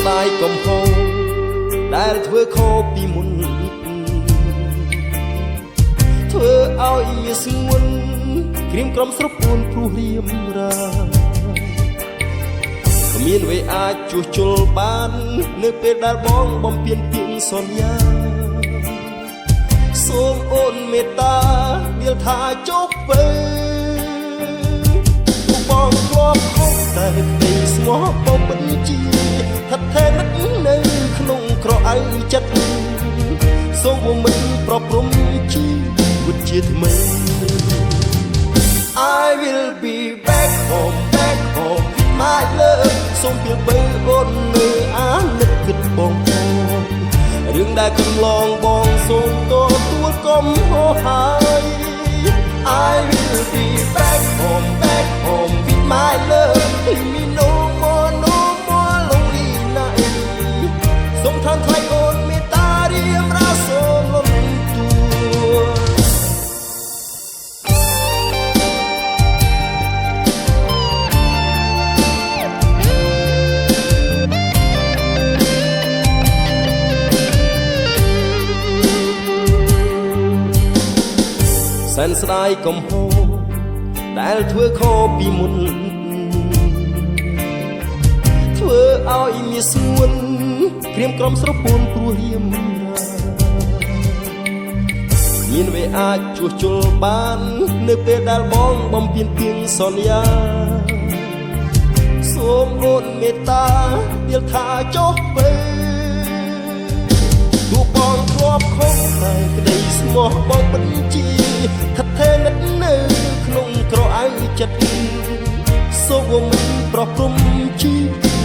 ស្ដាយកំហុសដែលធ្វើខុសពីមុនធ្វើឲ្យវាស្ងួនក្រៀមក្រំស្រុបពួនព្រោះរៀមរាគ្មានអ្វីអាចជួសជុលបាននៅពេលដែលបងបំពេញពាក្យសន្យាសូមអូនមេត្តាដៀលថាចុះទៅបងធ្លាប់ខុសតែក្តីស្មោះបងបញ្ជាថិតថេរនឹកនៅក្នុងក្រអៅចិត្តសូមមិនប្រព្រំជីវិតជាថ្មី I will be back home my love សូមពីបើអូននៅអានឹកគិតបងរឿងដែលកន្លងបងសូមទទួលកំហុសហើយ I will be back home with my love leave me no more lonely night សូមថ្លែងអូនមេត្តារៀបរាសូមលំទួសែនស្ដាយកំហុសដែលធ្វើខុសពីមុនធ្វើឲ្យមានស្ងួនក្រៀមក្រំស្រពោនព្រោះរៀមរាមានអ្វីអាចជួសជុលបាននៅពេលដែលបងបំពេញពាក្យសន្យាសូមអូនមេត្តាដៀលថាចុះទៅទោះបងធ្លាប់ខុសតែក្តីស្មោះបងបញ្ជាថិតថេរនឹកនៅក្នុងក្រអៅចិត្តសូមមិនប្រព្រំជី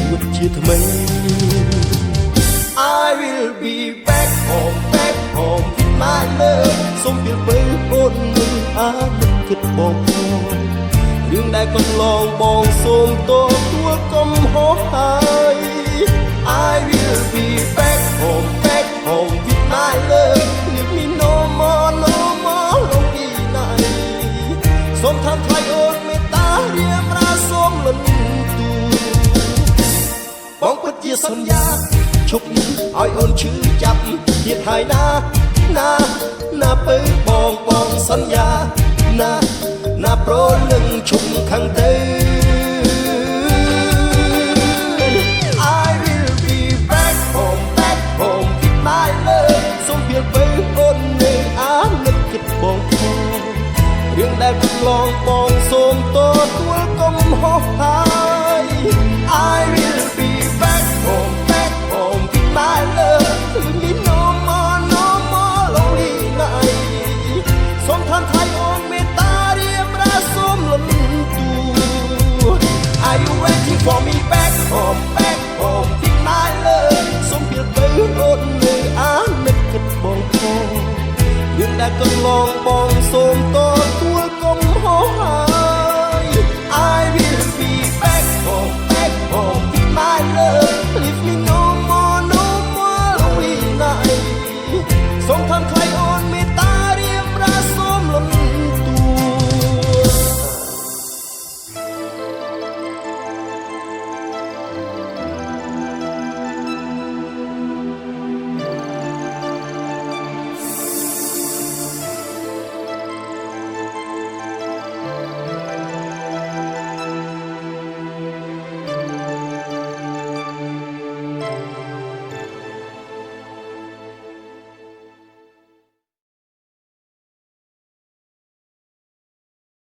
វិតជាថ្មី I will be back home with my love សូមពីបើអូននឹងអានឹកគិតបងរឿងដែលកន្លងបងសូមទទួលកំហុសហើយ I will be back home with my love leave me no more lonely night សូមថ្លែងអូនមេត្តារៀបរាសូមលន់ទូបងពិតជាសន្យាឈប់ឲ្យអូនឈឺចាប់ទៀតហើយណាពើបងសន្យាណាប្រនឹងឈប់ខាងទៅ I will be back home with my love សូមពីបើអូននៅអានឹកគិតបងរឿងដែលកន្លងបងសូមទទួលកំហុសហើយ I will be back home with my love leave me no more lonely night សូមថ្លែងអូនមេត្តារៀបរាសូមលន់ទួ Are you waiting for me back home with my love សូមពីបើអូននៅអានឹកគិតបងរឿងដែលកន្លងបងសូមទទួលកំហុសហើយ